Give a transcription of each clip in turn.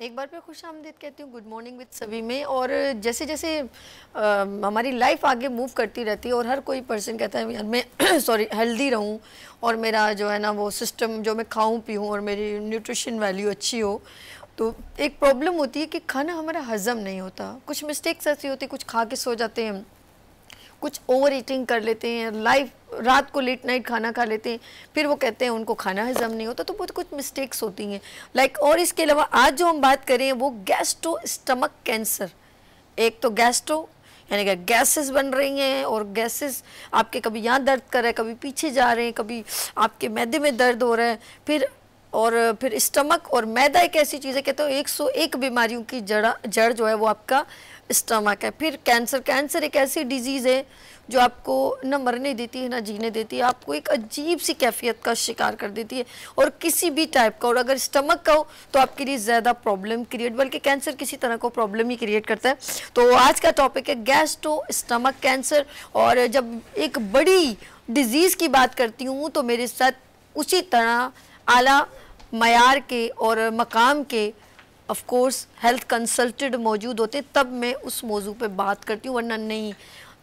एक बार फिर खुश आमदीद कहती हूँ गुड मॉर्निंग विद सभी में। और जैसे जैसे हमारी लाइफ आगे मूव करती रहती है और हर कोई पर्सन कहता है यार मैं सॉरी हेल्दी रहूँ और मेरा जो है ना वो सिस्टम जो मैं खाऊं पीऊँ और मेरी न्यूट्रिशन वैल्यू अच्छी हो, तो एक प्रॉब्लम होती है कि खाना हमारा हज़म नहीं होता। कुछ मिस्टेक्स ऐसी होती है, कुछ खा के सो जाते हैं, कुछ ओवर ईटिंग कर लेते हैं, रात को लेट नाइट खाना खा लेते हैं, फिर वो कहते हैं उनको खाना हजम नहीं होता। तो बहुत कुछ मिस्टेक्स होती हैं और इसके अलावा आज जो हम बात करें वो गैस्ट्रो स्टमक कैंसर। एक तो गैस्ट्रो यानी कि गैसेस बन रही हैं और गैसेस आपके कभी यहाँ दर्द कर रहा है, कभी पीछे जा रहे हैं, कभी आपके मैदे में दर्द हो रहा है, फिर स्टमक और मैदा एक ऐसी चीज़ है, कहते हो 101 बीमारियों की जड़ जो है वो आपका स्टमक है। फिर कैंसर एक ऐसी डिजीज़ है जो आपको न मरने देती है ना जीने देती है, आपको एक अजीब सी कैफियत का शिकार कर देती है और किसी भी टाइप का। और अगर स्टमक का हो तो आपके लिए ज़्यादा प्रॉब्लम क्रिएट, बल्कि कैंसर किसी तरह को प्रॉब्लम ही क्रिएट करता है। तो आज का टॉपिक है गैस्ट्रो स्टमक कैंसर। और जब एक बड़ी डिजीज़ की बात करती हूँ तो मेरे साथ उसी तरह आला मयार के और मकाम के ऑफ कोर्स हेल्थ कंसल्टेंट मौजूद होते, तब मैं उस मौजू पे बात करती हूँ, वरना नहीं।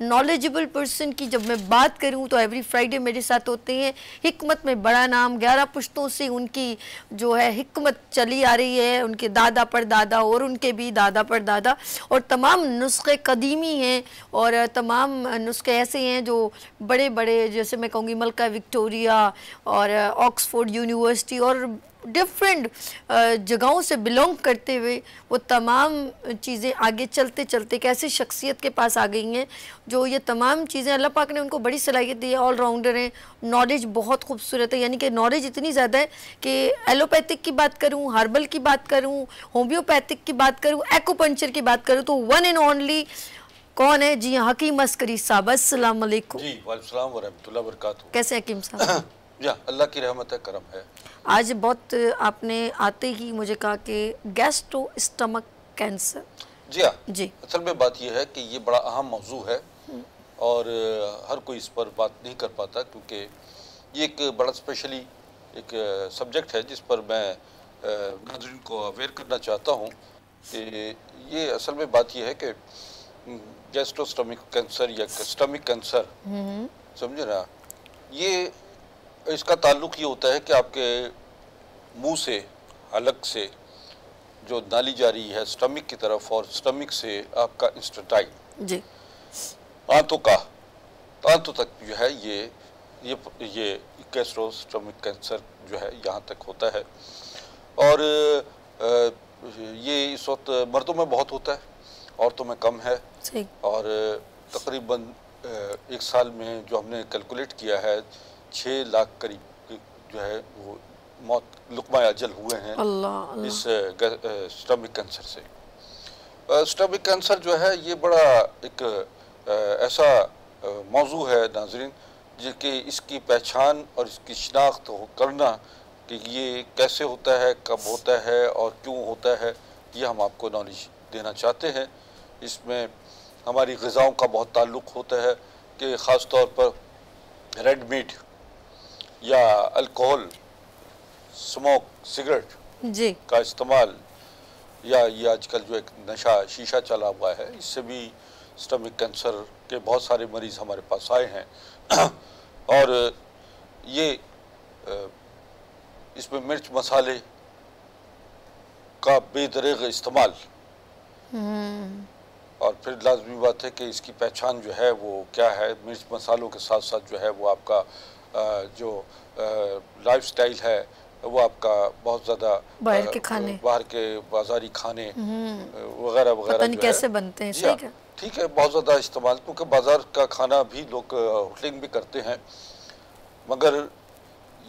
नॉलेजेबल पर्सन की जब मैं बात करूँ तो एवरी फ्राइडे मेरे साथ होते हैं। हिकमत में बड़ा नाम, 11 पुश्तों से उनकी जो है हिकमत चली आ रही है, उनके दादा परदादा और उनके भी दादा परदादा, और तमाम नुस्खे कदीमी हैं और तमाम नुस्खे ऐसे हैं जो बड़े बड़े, जैसे मैं कहूँगी मलका विक्टोरिया और ऑक्सफोर्ड यूनिवर्सिटी और डिफरेंट जगहों से बिलोंग करते हुए वो तमाम चीज़ें आगे चलते चलते एक ऐसी शख्सियत के पास आ गई हैं जो ये तमाम चीज़ें, अल्लाह पाक ने उनको बड़ी सलाहियत दी है, ऑलराउंडर हैं, नॉलेज बहुत खूबसूरत है। यानी कि नॉलेज इतनी ज़्यादा है कि एलोपैथिक की बात करूँ, हर्बल की बात करूँ, होम्योपैथिक की बात करूँ, एक्यूपंक्चर की बात करूँ, तो वन एंड ओनली कौन है? जी हाँ, हकीम अस्करी साहब। अस्सलाम वालेकुम। जी वालेकुम सलाम व रहमतुल्लाहि व बरकातहू। कैसे हकीम साहब? या अल्लाह की रहमत है, करम है। आज बहुत आपने आते ही मुझे कहा कि गैस्ट्रो स्टमक कैंसर। जी हाँ जी असल में बात यह है कि ये बड़ा अहम मौजू है और हर कोई इस पर बात नहीं कर पाता, क्योंकि ये एक बड़ा स्पेशली एक सब्जेक्ट है जिस पर मैं नाज़रीन को अवेयर करना चाहता हूँ कि ये असल में बात यह है कि गैस्ट्रो स्टमक कैंसर या स्टमक कैंसर, समझे ना, ये इसका ताल्लुक ये होता है कि आपके मुंह से, हलक से जो नाली जा रही है स्टमक की तरफ और स्टमक से आपका इंस्टेटाइन जी आंतों तक जो है ये गैस्ट्रो स्टमक कैंसर जो है यहाँ तक होता है। और ये इस वक्त मर्दों में बहुत होता है, औरतों में कम है। और तकरीबन एक साल में जो हमने कैलकुलेट किया है 6 लाख करीब जो है वो मौत लुक़मा अजल हुए हैं अल्लाह इस स्टमक कैंसर से। स्टमक कैंसर जो है ये बड़ा एक ऐसा मौजू है नाज़रीन, जो कि इसकी पहचान और इसकी शिनाख्त करना कि ये कैसे होता है, कब होता है और क्यों होता है, ये हम आपको नॉलेज देना चाहते हैं। इसमें हमारी ग़िज़ाओं का बहुत ताल्लुक़ होता है कि ख़ास तौर पर रेड मीट या अल्कोहल, स्मोक, सिगरेट जी का इस्तेमाल, या ये आजकल जो एक नशा शीशा चला हुआ है, इससे भी स्टमक कैंसर के बहुत सारे मरीज़ हमारे पास आए हैं। और ये इसमें मिर्च मसाले का बेदरेग इस्तेमाल, और फिर लाजमी बात है कि इसकी पहचान जो है वो क्या है। मिर्च मसालों के साथ साथ जो है वो आपका जो लाइफस्टाइल है वो आपका बहुत ज़्यादा बाहर के खाने, बाहर के बाज़ारी खाने वगैरह वगैरह पता नहीं कैसे बनते हैं। सही है, ठीक है, बहुत ज़्यादा इस्तेमाल, क्योंकि बाज़ार का खाना भी लोग होटलिंग भी करते हैं, मगर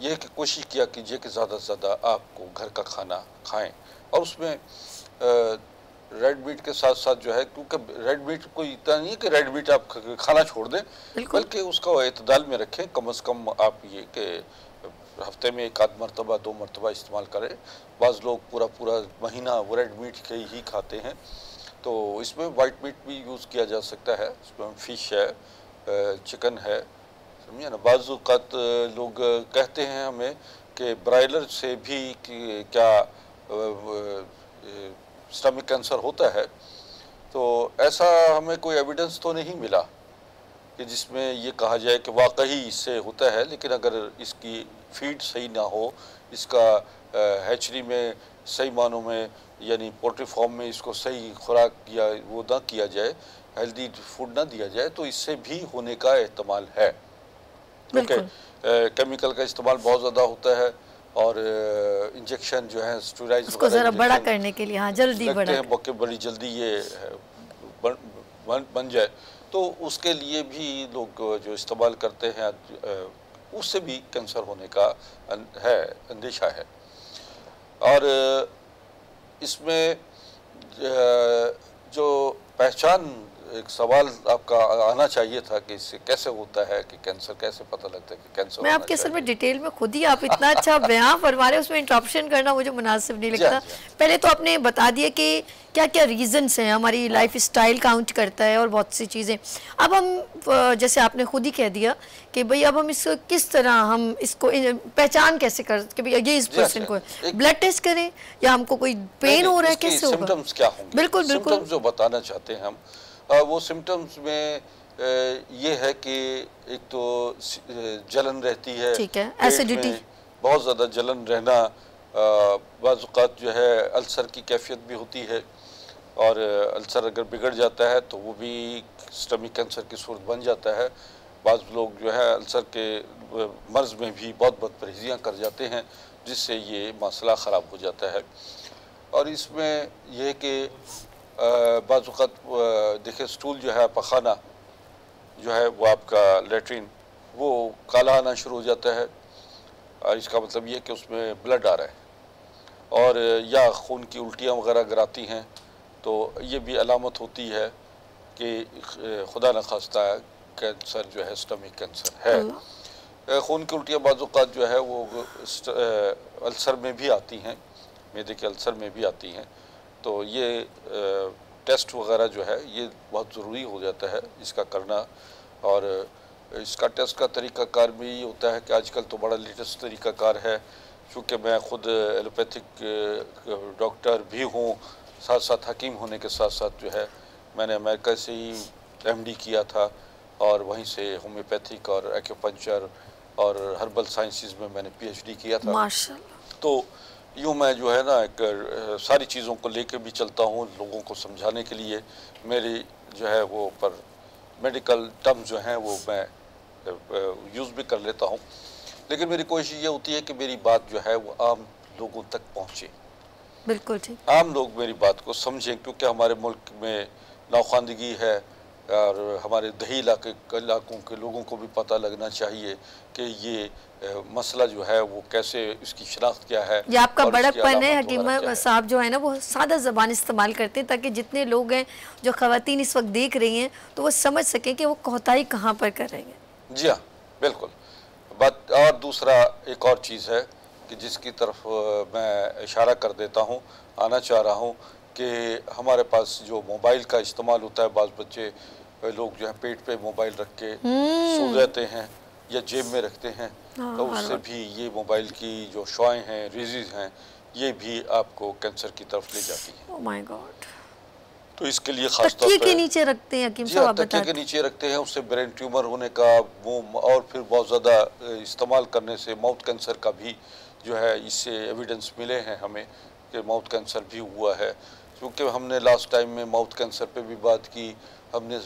यह कि कोशिश किया कीजिए कि ज़्यादा से ज़्यादा आपको घर का खाना खाएं। और उसमें रेड मीट के साथ साथ जो है, क्योंकि रेड मीट कोई इतना नहीं है कि रेड मीट आप खाना छोड़ दें, बल्कि उसका एतदाल में रखें। कम से कम आप ये कि हफ्ते में 1 आध मरतबा 2 मरतबा इस्तेमाल करें। बाज़ लोग पूरा महीना वो रेड मीट के ही खाते हैं, तो इसमें वाइट मीट भी यूज़ किया जा सकता है। इसमें फ़िश है, चिकन है, समझिए ना। बाज़ औक़ात लोग कहते हैं हमें कि ब्रायलर से भी क्या स्टमक कैंसर होता है, तो ऐसा हमें कोई एविडेंस तो नहीं मिला कि जिसमें ये कहा जाए कि वाकई इससे होता है। लेकिन अगर इसकी फीड सही ना हो, इसका हैचरी में सही मानों में यानी पोल्ट्री फार्म में इसको सही खुराक या वो ना किया जाए, हेल्दी फूड ना दिया जाए, तो इससे भी होने का एहतमाल है। क्योंकि केमिकल का इस्तेमाल बहुत ज़्यादा होता है और इंजेक्शन जो है स्टेरॉइड्स उसको ज़रा बड़ा करने के लिए, हाँ, जल्दी बड़ा हैं कि बड़ी जल्दी ये बन जाए, तो उसके लिए भी लोग जो इस्तेमाल करते हैं उससे भी कैंसर होने का है अंदेशा है। और इसमें जो पहचान, एक सवाल आपका आना चाहिए था कि इससे कैसे होता है, कि कैंसर कैसे पता लगता है कि कैंसर। मैं आपके असल में डिटेल में खुद ही आप इतना अच्छा बयान फरमा रहे हैं, उसमें इंटरप्शन करना मुझे मुनासिब नहीं लगता। पहले तो आपने बता दिया कि क्या क्या रीजंस हैं, हमारी लाइफ स्टाइल काउंट करता है और बहुत सी चीज़ें। अब हम जैसे आपने खुद ही कह दिया कि भाई अब हम इसको किस तरह हम इसको पहचान कैसे कर कि भाई ये इस पर्सन को ब्लड टेस्ट करें या हमको कोई पेन हो रहा है, कैसे होगा? सिम्टम्स क्या होंगे? बिल्कुल बिल्कुल, सिम्टम्स जो बताना चाहते हैं हम, वो सिम्टम्स में ये है कि एक तो जलन रहती है, ठीक है, एसिडिटी, बहुत ज़्यादा जलन रहना, बाज़ औक़ात जो है अल्सर की कैफियत भी होती है, और अल्सर अगर बिगड़ जाता है तो वो भी स्टमक कैंसर की सूरत बन जाता है। बाज़ लोग जो है अल्सर के मर्ज़ में भी बहुत परहेज़ियाँ कर जाते हैं, जिससे ये मसला ख़राब हो जाता है। और इसमें यह है कि बाज़ औक़ात देखिए स्टूल जो है, पखाना जो है वो आपका लेटरिन, वो काला आना शुरू हो जाता है, और इसका मतलब ये कि उसमें ब्लड आ रहा है, और या खून की उल्टियाँ वगैरह अगर आती हैं तो ये भी अलामत होती है कि खुदा न खास्ता कैंसर जो है स्टमक कैंसर है। खून की उल्टियाँ बाज़ औक़ात जो है वो अल्सर में भी आती हैं, मैदे के अल्सर में भी आती हैं, तो ये टेस्ट वगैरह जो है ये बहुत ज़रूरी हो जाता है इसका करना। और इसका टेस्ट का तरीक़ाकार भी ये होता है कि आजकल तो बड़ा लेटेस्ट तरीक़ाकार है, चूँकि मैं ख़ुद एलोपैथिक डॉक्टर भी हूँ, साथ साथ हकीम होने के साथ साथ जो है मैंने अमेरिका से ही MD किया था, और वहीं से होम्योपैथिक और एक्यूपंक्चर और हर्बल साइंसेस में मैंने PhD किया था। माशाल्लाह। तो यूँ मैं जो है ना एक सारी चीज़ों को लेके भी चलता हूँ, लोगों को समझाने के लिए मेरी जो है वो पर मेडिकल टर्म्स जो हैं वो मैं यूज़ भी कर लेता हूँ, लेकिन मेरी कोशिश ये होती है कि मेरी बात जो है वो आम लोगों तक पहुँचे। बिल्कुल ठीक, आम लोग मेरी बात को समझें, क्योंकि हमारे मुल्क में नौखानदगी है, और हमारे दही इलाकों के लोगों को भी पता लगना चाहिए कि ये मसला जो है वो कैसे, इसकी शनाख्त क्या है। ये आपका बड़प्पन है हकीम साहब जो है ना, वो सादा ज़बान इस्तेमाल करते हैं ताकि जितने लोग हैं, जो ख़वातीन इस वक्त देख रही हैं, तो वो समझ सकें कि वो कोताही कहाँ पर कर रही हैं। जी हाँ, बिल्कुल। बात और दूसरा एक और चीज़ है कि जिसकी तरफ मैं इशारा कर देता हूँ, आना चाह रहा हूँ, कि हमारे पास जो मोबाइल का इस्तेमाल होता है, बाज़ बच्चे लोग जो है पेट पे मोबाइल रख के सो जाते हैं या जेब में रखते हैं, तो उससे भी ये मोबाइल की जो शुआएं हैं, रेज़ेस हैं, ये भी आपको कैंसर की तरफ ले जाती है। Oh my God. तो इसके लिए खास तौर पे तकिए के नीचे रखते हैं हकीम साहब, तकिए के नीचे रखते हैं, उससे ब्रेन ट्यूमर होने का वो, और फिर बहुत ज़्यादा इस्तेमाल करने से माउथ कैंसर का भी जो है इससे एविडेंस मिले हैं हमें कि माउथ कैंसर भी हुआ है। क्योंकि हमने लास्ट टाइम में माउथ कैंसर पे भी बात की, हमने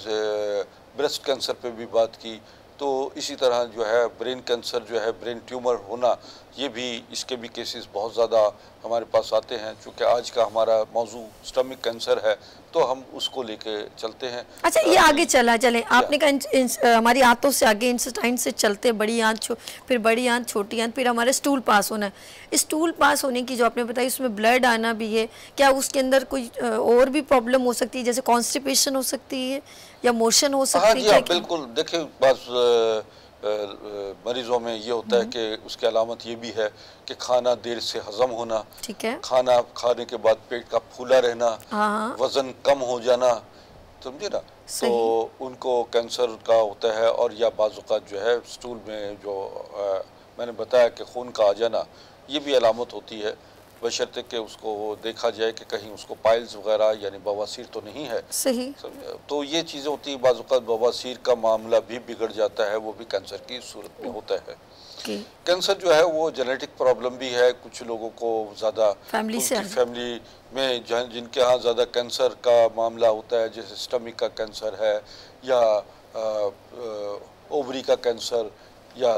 ब्रेस्ट कैंसर पे भी बात की, तो इसी तरह जो है ब्रेन कैंसर जो है, ब्रेन ट्यूमर होना, ये भी, इसके भी केसेस बहुत ज़्यादा हमारे पास आते हैं। चूँकि आज का हमारा मौजू स्टमक कैंसर है, तो हम उसको लेके चलते हैं। अच्छा, ये आगे चलें, आपने कहा हमारी आंतों से आगे इंटेस्टाइन से चलते बड़ी आंत, फिर बड़ी आंत, छोटी आंत, फिर हमारा स्टूल पास होना है। स्टूल पास होने की जो आपने बताई, उसमें ब्लड आना भी है, क्या उसके अंदर कोई और भी प्रॉब्लम हो सकती है, जैसे कॉन्स्टिपेशन हो सकती है या मोशन हो सकती है? हाँ, बिल्कुल। देखिए, बस मरीजों में ये होता है कि उसकी अलामत ये भी है कि खाना देर से हजम होना, ठीक है, खाना खाने के बाद पेट का फूला रहना, वजन कम हो जाना, समझे ना, तो उनको कैंसर का होता है। और या बाज़ औक़ात जो है स्टूल में जो मैंने बताया कि खून का आ जाना, ये भी अलामत होती है। बशर्ते कि उसको देखा जाए कि कहीं उसको पाइल्स वगैरह यानी बवासीर तो नहीं है। सही। तो ये चीज़ें होती हैं, बाज़ औक़ात बवासीर का मामला भी बिगड़ जाता है, वो भी कैंसर की सूरत में होता है। कैंसर जो है वो जेनेटिक प्रॉब्लम भी है, कुछ लोगों को ज़्यादा फैमिली से उनकी फैमिली में जिनके यहाँ ज़्यादा कैंसर का मामला होता है, जैसे स्टमक का कैंसर है या ओवरी का कैंसर या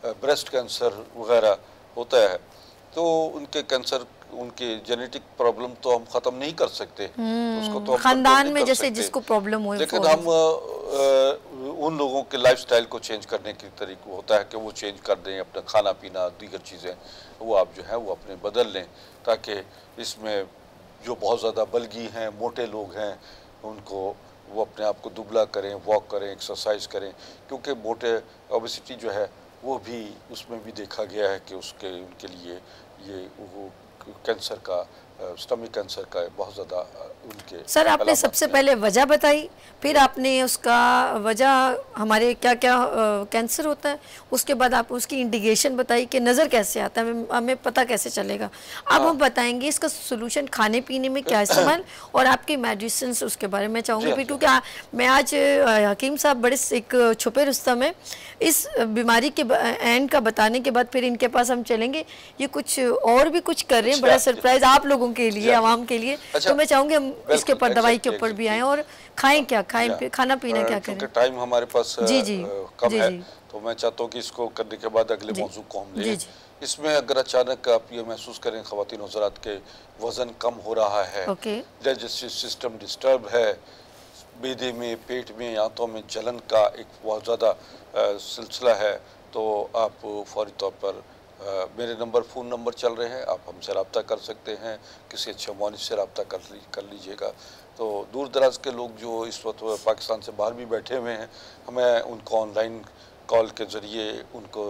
ब्रेस्ट कैंसर वगैरह होता है, तो उनके कैंसर, उनके जेनेटिक प्रॉब्लम तो हम ख़त्म नहीं कर सकते, तो उसको तो हम खानदान में जैसे जिसको प्रॉब्लम हो, लेकिन हम उन लोगों के लाइफस्टाइल को चेंज करने की तरीका होता है कि वो चेंज कर दें, अपना खाना पीना दीगर चीज़ें वो आप जो है वो अपने बदल लें, ताकि इसमें जो बहुत ज़्यादा बलगी हैं, मोटे लोग हैं, उनको वो अपने आप को दुबला करें, वॉक करें, एक्सरसाइज करें, क्योंकि मोटे ओबेसिटी जो है वो भी उसमें भी देखा गया है कि उनके लिए ये वो कैंसर का, स्टमक कैंसर का बहुत ज़्यादा उनके। सर आपने सबसे पहले वजह बताई, फिर आपने उसका वजह हमारे क्या क्या कैंसर होता है, उसके बाद आप उसकी इंडिकेशन बताई कि नज़र कैसे आता है, हमें पता कैसे चलेगा। अब हम बताएंगे इसका सोल्यूशन खाने पीने में क्या इस्तेमाल और आपके मेडिसिन उसके बारे में चाहूँगी फिर, क्योंकि मैं आज हकीम साहब बड़े एक छुपे रुस्तम में इस बीमारी के एंड का बताने के बाद फिर इनके पास हम चलेंगे, ये कुछ और भी कुछ कर रहे हैं, बड़ा सरप्राइज आप लोगों के लिए, आवाम के लिए। तो मैं चाहूँगी हम इसके ऊपर दवाई के ऊपर भी आए और खाएं क्या, खाएं खाना पीना क्या करें। क्योंकि टाइम हमारे पास कम है, तो मैं चाहता हूँ कि इसको करने के बाद अगले मौजू को हम लें। इसमें अगर अचानक आप ये महसूस करें ख़वातीन हज़रात के वज़न कम हो रहा है, डाइजेस्टिव सिस्टम डिस्टर्ब है, बेदे में, पेट में, आंतों में जलन का एक बहुत ज़्यादा सिलसिला है, तो आप फौरी तौर पर मेरे फ़ोन नंबर चल रहे हैं, आप हमसे रब्ता कर सकते हैं, किसी अच्छे मौलिस से रब्ता कर लीजिएगा। तो दूर दराज के लोग जो इस वक्त पाकिस्तान से बाहर भी बैठे हुए हैं, मैं उनको ऑनलाइन कॉल के ज़रिए उनको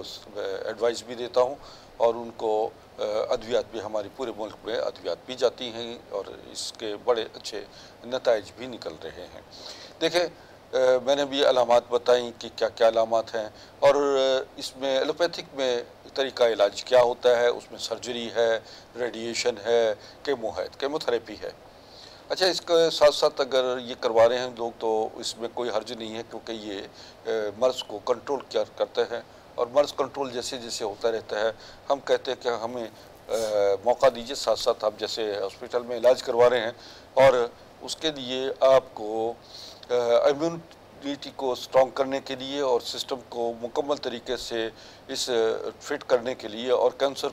एडवाइस भी देता हूँ और उनको अद्वियात भी, हमारी पूरे मुल्क में अद्वियात भी जाती हैं और इसके बड़े अच्छे नताइज भी निकल रहे हैं। देखें, मैंने भी अलामात बताई कि क्या क्या अलामात हैं और इसमें एलोपैथिक में तरीका इलाज क्या होता है, उसमें सर्जरी है, रेडिएशन है, केमोथेरेपी है। अच्छा, इसके साथ साथ अगर ये करवा रहे हैं लोग तो इसमें कोई हर्ज नहीं है, क्योंकि ये मर्ज़ को कंट्रोल करते हैं और मर्ज़ कंट्रोल जैसे जैसे होता रहता है, हम कहते हैं कि हमें मौका दीजिए, साथ साथ आप जैसे हॉस्पिटल में इलाज करवा रहे हैं और उसके लिए आपको इम्यूनिटी को स्ट्रॉन्ग करने के लिए और सिस्टम को मुकम्मल तरीके से इस फिट करने के लिए और कैंसर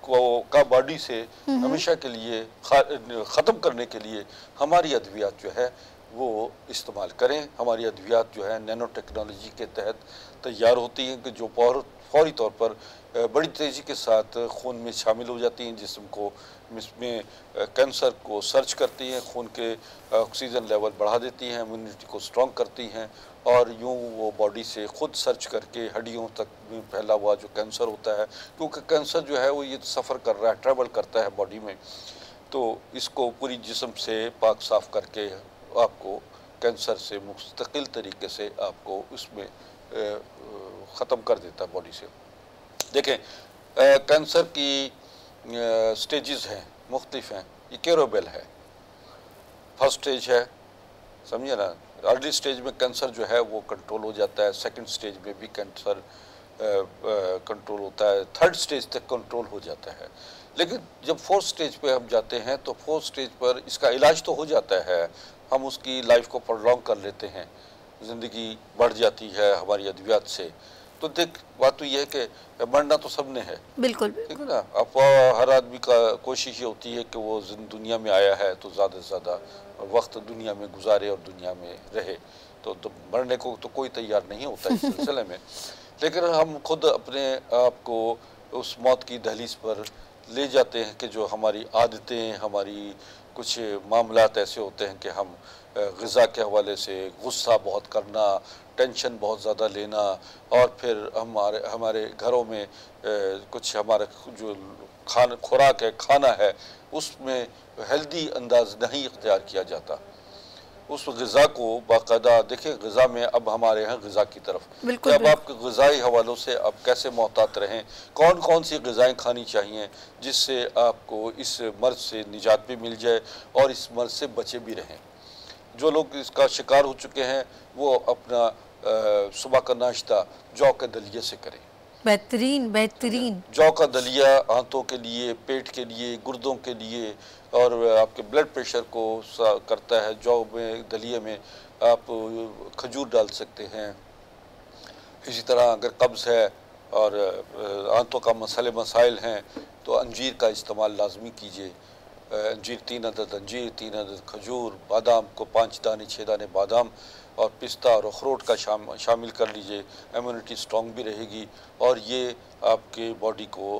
का बॉडी से हमेशा के लिए ख़त्म करने के लिए हमारी अद्वियात जो है वो इस्तेमाल करें। हमारी अद्वियात जो है नैनो टेक्नोलॉजी के तहत तैयार होती हैं कि जो फौरी तौर पर बड़ी तेज़ी के साथ खून में शामिल हो जाती हैं, जिस्म को इसमें कैंसर को सर्च करती हैं, खून के ऑक्सीजन लेवल बढ़ा देती हैं, इम्यूनिटी को स्ट्रॉन्ग करती हैं और यूँ वो बॉडी से ख़ुद सर्च करके हड्डियों तक में फैला हुआ जो कैंसर होता है, क्योंकि कैंसर जो है वो ये सफ़र कर रहा है, ट्रैवल करता है बॉडी में, तो इसको पूरी जिस्म से पाक साफ़ करके आपको कैंसर से मुस्तकिल तरीके से आपको उसमें ख़त्म कर देता है बॉडी से। देखें, कैंसर की स्टेजेस हैं, मुख्तलिफ हैं। ये क्यूरेबल है, फर्स्ट स्टेज है, समझिए ना, अर्ली स्टेज में कैंसर जो है वो कंट्रोल हो जाता है, सेकंड स्टेज में भी कैंसर कंट्रोल होता है, थर्ड स्टेज तक कंट्रोल हो जाता है। लेकिन जब फोर्थ स्टेज पे हम जाते हैं तो फोर्थ स्टेज पर इसका इलाज तो हो जाता है, हम उसकी लाइफ को प्रोलॉन्ग कर लेते हैं, ज़िंदगी बढ़ जाती है हमारी अद्वियात से। तो देख, बात तो यह है कि मरना तो सबने है, बिल्कुल, ठीक है ना। अब हर आदमी का कोशिश ये होती है कि वो दुनिया में आया है तो ज़्यादा से ज़्यादा वक्त दुनिया में गुजारे और दुनिया में रहे, तो मरने को तो कोई तैयार नहीं होता इस सिलसिले में। लेकिन हम खुद अपने आप को उस मौत की दहलीज पर ले जाते हैं कि जो हमारी आदतें, हमारी कुछ मामलात ऐसे होते हैं कि हम ग़िज़ा के हवाले से गुस्सा बहुत करना, टेंशन बहुत ज़्यादा लेना और फिर हमारे घरों में कुछ हमारा जो खुराक है, खाना है, उसमें हेल्दी अंदाज नहीं इख्तियार किया जाता। उस ग़िज़ा को बाकायदा देखिए, ग़िज़ा में अब हमारे यहाँ ग़िज़ा की तरफ कि अब आप ग़िज़ाई हवालों से अब कैसे मोहतात रहें, कौन कौन सी ग़िज़ाएँ खानी चाहिए जिससे आपको इस मर्ज़ से निजात भी मिल जाए और इस मर्ज़ से बचे भी रहें। जो लोग इसका शिकार हो चुके हैं वो अपना सुबह का नाश्ता जौ के दलिए से करें। बेहतरीन बेहतरीन। जौ का दलिया आंतों के लिए, पेट के लिए, गुर्दों के लिए और आपके ब्लड प्रेशर को करता है। जौ में, दलिए में आप खजूर डाल सकते हैं। इसी तरह अगर कब्ज़ है और आंतों का मसाइल हैं तो अंजीर का इस्तेमाल लाजमी कीजिए। अंजीर 3 अदद अंजीर, 3 अदद खजूर, बादाम को 5 दाने 6 दाने बादाम और पिस्ता और अखरोट का शामिल कर लीजिए। इम्यूनिटी स्ट्रॉन्ग भी रहेगी और ये आपके बॉडी को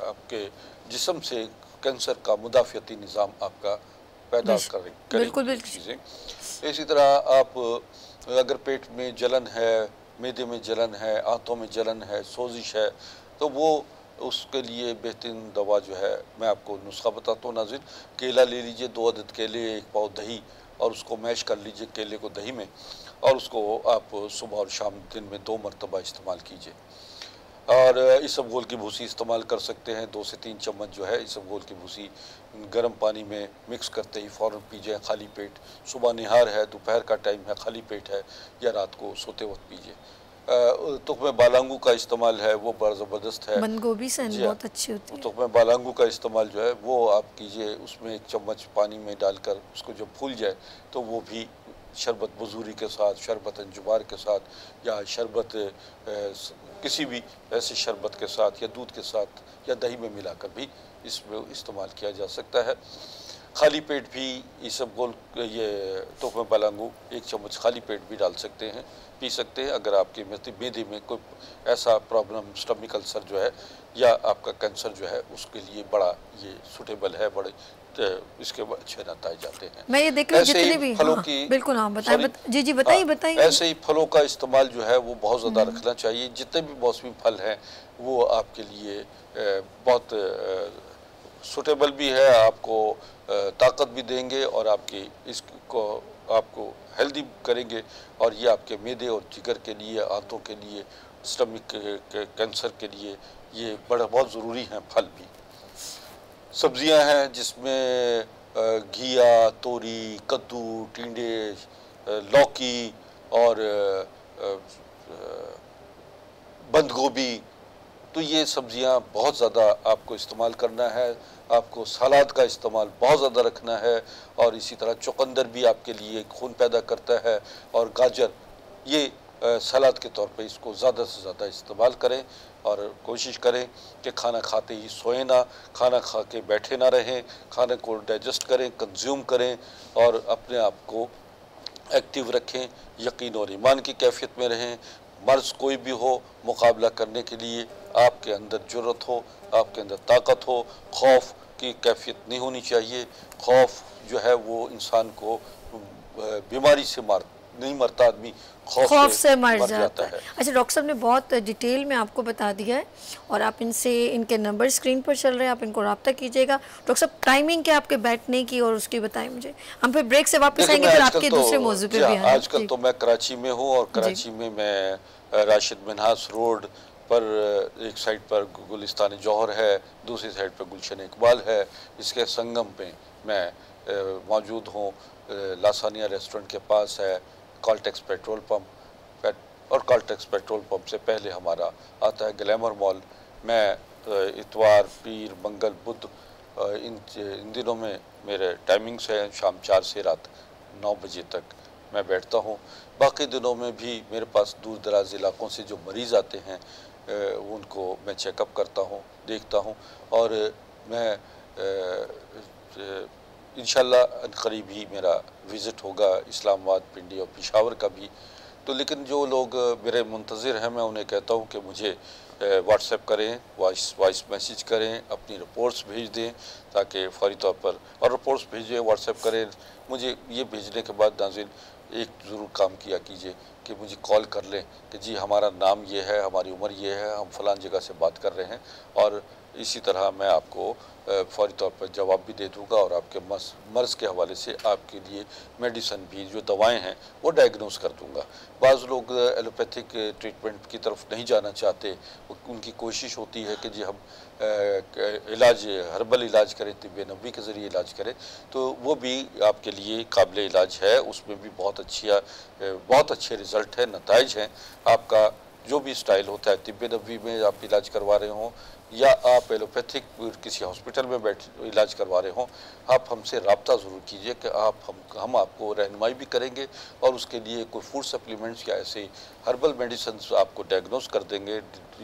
आपके जिस्म से कैंसर का मुदाफ़ियती निज़ाम आपका पैदा करेगी चीज़ें। इसी तरह आप अगर पेट में जलन है, मैदे में जलन है, आंतों में जलन है, सोजिश है, तो वो उसके लिए बेहतरीन दवा जो है, मैं आपको नुस्खा बताता हूँ नाज़रीन। केला ले लीजिए, 2 अदद केले, 1 पाव दही और उसको मैश कर लीजिए केले को दही में, और उसको आप सुबह और शाम दिन में 2 मरतबा इस्तेमाल कीजिए। और इसबगोल की भूसी इस्तेमाल कर सकते हैं। 2 से 3 चम्मच जो है इसबगोल की भूसी गर्म पानी में मिक्स करते ही फ़ौरन पीजिए खाली पेट। सुबह निहार है, दोपहर का टाइम है, खाली पेट है, या रात को सोते वक्त पीजिए। तुख्मे बालांगू का इस्तेमाल है वो बड़ा ज़बरदस्त है। बंद गोभी से बहुत अच्छी होती है। तुख्मे बालांगू का इस्तेमाल जो है वो आप कीजिए, उसमें 1 चम्मच पानी में डालकर उसको जब फूल जाए तो वो भी शरबत बजूरी के साथ, शरबत अंजुबार के साथ या शरबत किसी भी ऐसे शरबत के साथ या दूध के साथ या दही में मिलाकर भी इसमें इस्तेमाल किया जा सकता है। खाली पेट भी इसबगोल ये तुख्मे बालांगू 1 चम्मच खाली पेट भी डाल सकते हैं, पी सकते हैं। अगर आपके मैदे में कोई ऐसा प्रॉब्लम, स्टमक अल्सर जो है या आपका कैंसर जो है, उसके लिए बड़ा ये सूटेबल है, बड़े इसके अच्छे नतीजे जाते हैं। मैं ये देख रही हूँ जितने भी फलों की, बिल्कुल हाँ बताइए, जी जी बताइए बताइए। ऐसे ही फलों का इस्तेमाल जो है वो बहुत ज़्यादा रखना चाहिए। जितने भी मौसमी फल हैं वो आपके लिए बहुत सूटेबल भी है, आपको ताकत भी देंगे और आपकी इसको आपको हेल्दी करेंगे, और ये आपके मैदे और जिगर के लिए, आंतों के लिए, स्टमक के कैंसर के लिए ये बड़ा बहुत ज़रूरी हैं। फल भी सब्जियां हैं जिसमें घिया, तोरी, कद्दू, टिंडे, लौकी और बंद गोभी, तो ये सब्जियां बहुत ज़्यादा आपको इस्तेमाल करना है। आपको सलाद का इस्तेमाल बहुत ज़्यादा रखना है। और इसी तरह चुकंदर भी आपके लिए खून पैदा करता है, और गाजर, ये सलाद के तौर पे इसको ज़्यादा से ज़्यादा इस्तेमाल करें और कोशिश करें कि खाना खाते ही सोएं ना, खाना खा के बैठे ना रहें, खाने को डाइजेस्ट करें, कंज्यूम करें और अपने आप को एक्टिव रखें, यकीन और ईमान की कैफियत में रहें। मर्ज़ कोई भी हो, मुकाबला करने के लिए आपके अंदर जुर्रत हो, आपके अंदर ताकत हो। खौफ की कैफियत नहीं होनी चाहिए। खौफ जो है वो इंसान को बीमारी से नहीं मरता, आदमी खौफ से मर जाता है। अच्छा डॉक्टर साहब ने बहुत डिटेल में आपको बता दिया है, और आप इनके नंबर स्क्रीन पर चल रहे हैं, आप इनको रब्ता कीजिएगा। डॉक्टर साहब टाइमिंग क्या आपके बैठने की और उसकी बताएं मुझे, हम फिर ब्रेक से वापस आएंगे, फिर आपके दूसरे मौजू पे भी आएंगे। आजकल तो मैं कराची में हूँ, और कराची में मैं राशिद मिन्हास रोड पर एक साइड पर गुलिस्तान जौहर है, दूसरी साइड पर गुलशन इकबाल है, इसके संगम पे मैं मौजूद हूँ। लासानिया रेस्टोरेंट के पास है कॉल्टेक्स पेट्रोल पंप, और कॉल्टेक्स पेट्रोल पंप से पहले हमारा आता है ग्लैमर मॉल। मैं इतवार, पीर, मंगल, बुध इन दिनों में मेरे टाइमिंग्स हैं, शाम 4 से रात 9 बजे तक मैं बैठता हूँ। बाकी दिनों में भी मेरे पास दूर दराज इलाकों से जो मरीज़ आते हैं उनको मैं चेकअप करता हूँ, देखता हूँ, और मैं इंशाल्लाह करीब ही मेरा विज़िट होगा इस्लामाबाद, पिंडी और पेशावर का भी। तो लेकिन जो लोग मेरे मुंतज़िर हैं, मैं उन्हें कहता हूँ कि मुझे व्हाट्सएप करें, वॉइस मैसेज करें, अपनी रिपोर्ट्स भेज दें ताकि फौरी तौर पर, और रिपोर्ट्स भेजें, व्हाट्सएप करें। मुझे ये भेजने के बाद नाज़रीन एक ज़रूर काम किया कीजिए कि मुझे कॉल कर लें कि जी हमारा नाम ये है, हमारी उम्र ये है, हम फ़लाँ जगह से बात कर रहे हैं, और इसी तरह मैं आपको फौरी तौर पर जवाब भी दे दूंगा और आपके मर्ज के हवाले से आपके लिए मेडिसिन भी, जो दवाएं हैं, वो डायग्नोस कर दूंगा। बाज़ लोग एलोपैथिक ट्रीटमेंट की तरफ नहीं जाना चाहते, उनकी कोशिश होती है कि जी हम इलाज, हर्बल इलाज करें, तिब्बे नबवी के ज़रिए इलाज करें, तो वो भी आपके लिए काबिल इलाज है। उसमें भी बहुत अच्छे रिज़ल्ट हैं, नताइज हैं। आपका जो भी स्टाइल होता है, तिब्बे नबवी में आप इलाज करवा रहे हों या आप एलोपैथिक किसी हॉस्पिटल में इलाज करवा रहे हों, आप हमसे रब्ता ज़रूर कीजिए कि हम आपको रहनुमाई भी करेंगे और उसके लिए कोई फूड सप्लीमेंट्स या ऐसे हर्बल मेडिसिन आपको डायग्नोस कर देंगे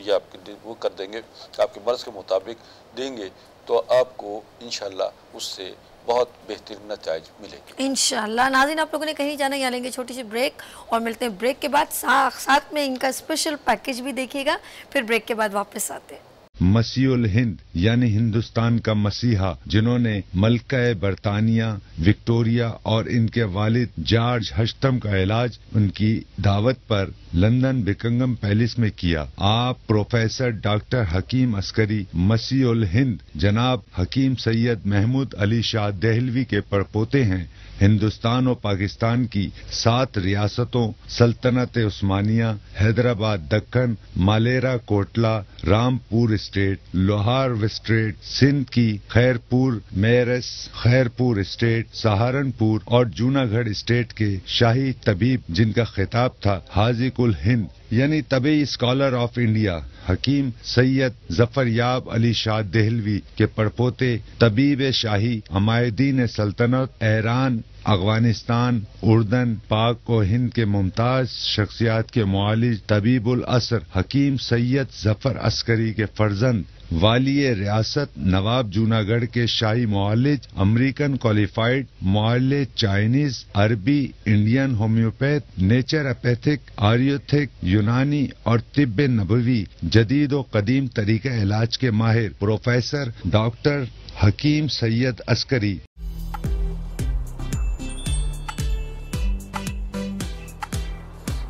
या वो कर देंगे, आपके मर्ज़ के मुताबिक देंगे, तो आपको इंशाअल्लाह उससे बहुत बेहतरीन नतीजे मिलेंगे इंशाअल्लाह। नाज़रीन, आप लोगों ने कहीं जाना, यहाँ लेंगे छोटी सी ब्रेक और मिलते हैं ब्रेक के बाद। साथ में इनका स्पेशल पैकेज भी देखिएगा, फिर ब्रेक के बाद वापस आते हैं। मसीहुल हिंद यानी हिंदुस्तान का मसीहा, जिन्होंने मलका बरतानिया, विक्टोरिया और इनके वालिद जॉर्ज हश्तम का इलाज उनकी दावत पर लंदन बिकिंगम पैलेस में किया। आप प्रोफेसर डॉक्टर हकीम अस्करी, मसीहुल हिंद जनाब हकीम सैयद महमूद अली शाह देहलवी के परपोते हैं। हिंदुस्तान और पाकिस्तान की 7 रियासतों सल्तनत उस्मानिया, हैदराबाद दक्कन, मालेरा कोटला, रामपुर स्टेट, लोहार स्टेट, सिंध की खैरपुर मेरस, खैरपुर स्टेट, सहारनपुर और जूनागढ़ स्टेट के शाही तबीब, जिनका खिताब था हाजी कुल हिंद यानी तबी स्कॉलर ऑफ इंडिया, हकीम सैयद जफरयाब अली शाह देहलवी के परपोते तबीब शाही अमायदीन सल्तनत, ईरान, अफगानिस्तान, उर्दन, पाक और हिंद के मुमताज शख्सियात के मुआलिज तबीबुल असर हकीम सैयद जफर अस्करी के फर्जंद वालिय रियासत नवाब जूनागढ़ के शाही मुआलिज, अमेरिकन क्वालिफाइड मुआलिज, चाइनीज, अरबी, इंडियन होम्योपैथ, नेचुरोपैथिक, आयुर्वेदिक, यूनानी और तिब्बे नबवी जदीद और कदीम तरीके इलाज के माहिर प्रोफेसर डॉक्टर हकीम सैयद अस्करी